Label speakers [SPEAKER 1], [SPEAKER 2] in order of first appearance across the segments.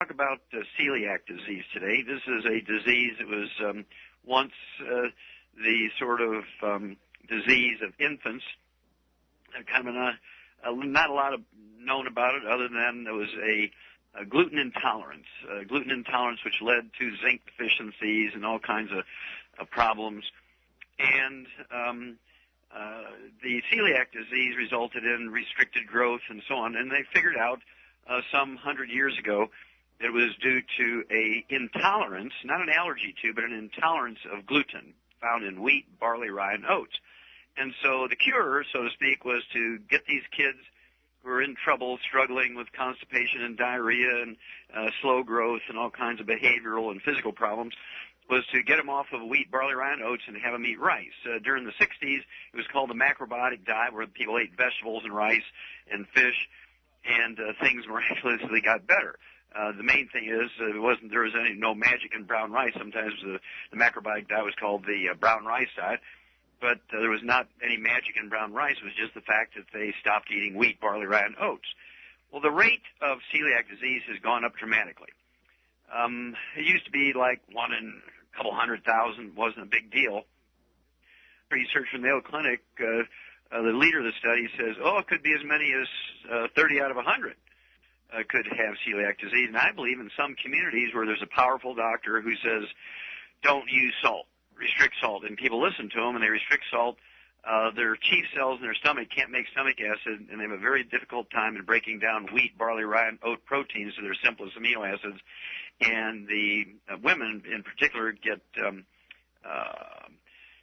[SPEAKER 1] Talk about celiac disease today. This is a disease that was once the sort of disease of infants. Kind of not a lot of known about it other than there was a gluten intolerance, which led to zinc deficiencies and all kinds of problems. And the celiac disease resulted in restricted growth and so on. And they figured out some 100 years ago it was due to a intolerance, not an allergy to, but an intolerance of gluten found in wheat, barley, rye, and oats. And so the cure, so to speak, was to get these kids who are in trouble, struggling with constipation and diarrhea and slow growth and all kinds of behavioral and physical problems, was to get them off of wheat, barley, rye, and oats and have them eat rice. During the 60s, it was called the macrobiotic diet, where people ate vegetables and rice and fish, and things miraculously got better. The main thing is there was no magic in brown rice. Sometimes the macrobiotic diet was called the brown rice diet, but there was not any magic in brown rice. It was just the fact that they stopped eating wheat, barley, rye, and oats. Well, the rate of celiac disease has gone up dramatically. It used to be like 1 in a couple 100,000, wasn't a big deal. Research from the Mayo Clinic, the leader of the study says, it could be as many as 30 out of 100. Could have celiac disease. And I believe in some communities where there's a powerful doctor who says, don't use salt, restrict salt, and people listen to him and they restrict salt, their chief cells in their stomach can't make stomach acid, and they have a very difficult time in breaking down wheat, barley, rye, and oat proteins to their simplest amino acids. And the women in particular get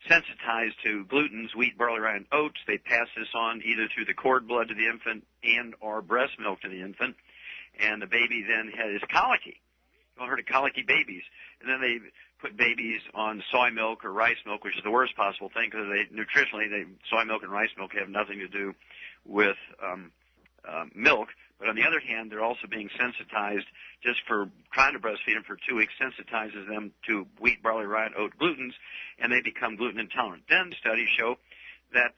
[SPEAKER 1] sensitized to glutens, wheat, barley, rye, and oats. They pass this on either through the cord blood to the infant and or breast milk to the infant. And the baby then is colicky. You all heard of colicky babies. And then they put babies on soy milk or rice milk, which is the worst possible thing because nutritionally, soy milk and rice milk have nothing to do with milk. But on the other hand, they're also being sensitized just for trying to breastfeed them for 2 weeks, sensitizes them to wheat, barley, rye, and oat glutens, and they become gluten intolerant. Then studies show that,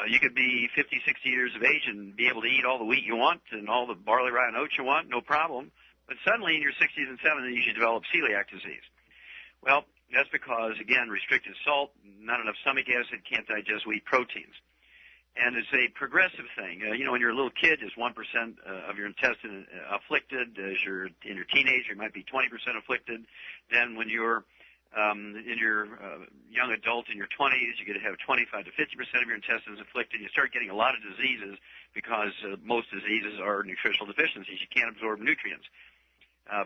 [SPEAKER 1] you could be 50, 60 years of age and be able to eat all the wheat you want and all the barley, rye, and oats you want, no problem. But suddenly in your 60s and 70s, you should develop celiac disease. Well, that's because, again, restricted salt, not enough stomach acid, can't digest wheat proteins. And it's a progressive thing. When you're a little kid, it's 1% of your intestine afflicted. As you're in your teenager, it might be 20% afflicted. Then when you're in your young adult in your 20s, you're going to have 25 to 50% of your intestines afflicted. You start getting a lot of diseases because most diseases are nutritional deficiencies. You can't absorb nutrients.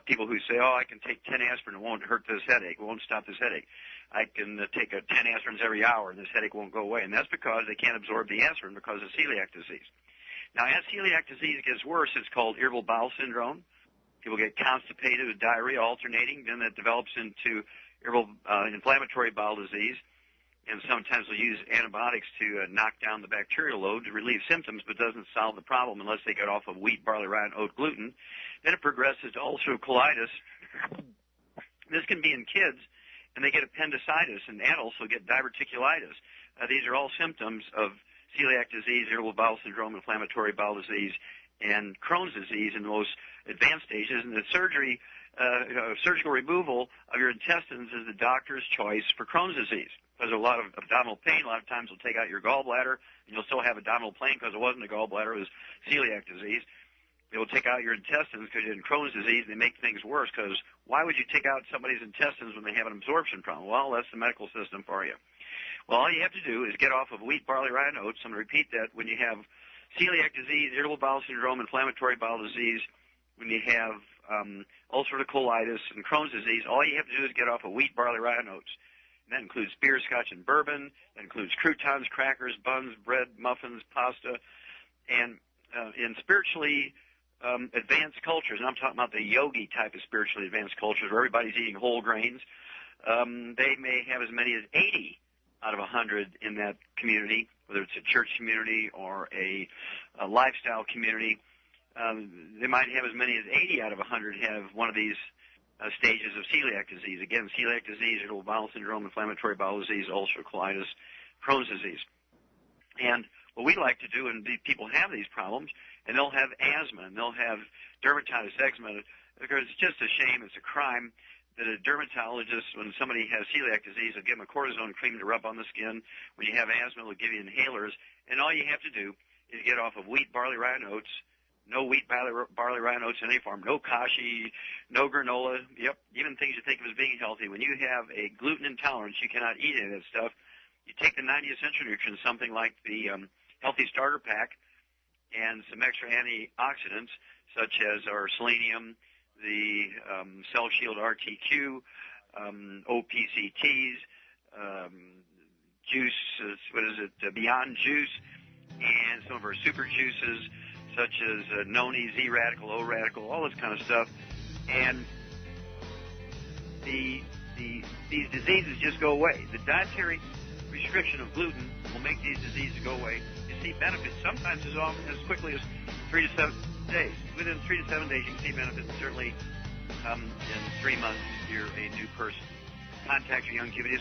[SPEAKER 1] People who say, I can take 10 aspirin, it won't hurt this headache, it won't stop this headache. I can take 10 aspirins every hour and this headache won't go away. And that's because they can't absorb the aspirin because of celiac disease. Now, as celiac disease gets worse, it's called irritable bowel syndrome. People get constipated with diarrhea alternating. Then that develops into inflammatory bowel disease. And sometimes they'll use antibiotics to knock down the bacterial load to relieve symptoms, but doesn't solve the problem unless they get off of wheat, barley, rye, and oat gluten. Then it progresses to ulcerative colitis. This can be in kids, and they get appendicitis, and adults will get diverticulitis. These are all symptoms of celiac disease, irritable bowel syndrome, inflammatory bowel disease, and Crohn's disease in the most advanced stages. And the surgical removal of your intestines is the doctor's choice for Crohn's disease. Because there's a lot of abdominal pain, a lot of times they'll take out your gallbladder, and you'll still have abdominal pain because it wasn't a gallbladder, it was celiac disease. They will take out your intestines because you're in Crohn's disease, and they make things worse because why would you take out somebody's intestines when they have an absorption problem? Well, that's the medical system for you. Well, all you have to do is get off of wheat, barley, rye, and oats. I'm going to repeat that. When you have celiac disease, irritable bowel syndrome, inflammatory bowel disease, when you have ulcerative colitis and Crohn's disease, all you have to do is get off of wheat, barley, rye, and oats. And that includes beer, scotch, and bourbon. That includes croutons, crackers, buns, bread, muffins, pasta. And in spiritually advanced cultures, and I'm talking about the yogi type of spiritually advanced cultures where everybody's eating whole grains, they may have as many as 80 out of 100 in that community, whether it's a church community or a lifestyle community. They might have as many as 80 out of 100 have one of these stages of celiac disease. Again, celiac disease, irritable bowel syndrome, inflammatory bowel disease, ulcerative colitis, Crohn's disease. And what we like to do, and people have these problems, and they'll have asthma, and they'll have dermatitis eczema, because it's just a shame, it's a crime that a dermatologist, when somebody has celiac disease, will give them a cortisone cream to rub on the skin. When you have asthma, they'll give you inhalers, and all you have to do is get off of wheat, barley, rye, and oats. No wheat, barley, rye, and oats in any form. No kashi, no granola. Yep, even things you think of as being healthy. When you have a gluten intolerance, you cannot eat any of that stuff. You take the 90 essential nutrients, something like the Healthy Starter Pack, and some extra antioxidants, such as our selenium, the Cell Shield RTQ, OPCTs, juice, Beyond Juice, and some of our super juices, such as Noni, Z Radical, O Radical, all this kind of stuff. And these diseases just go away. The dietary restriction of gluten will make these diseases go away. You see benefits sometimes as quickly as 3 to 7 days. Within 3 to 7 days, you can see benefits, and certainly in 3 months, you're a new person. Contact your Youngevity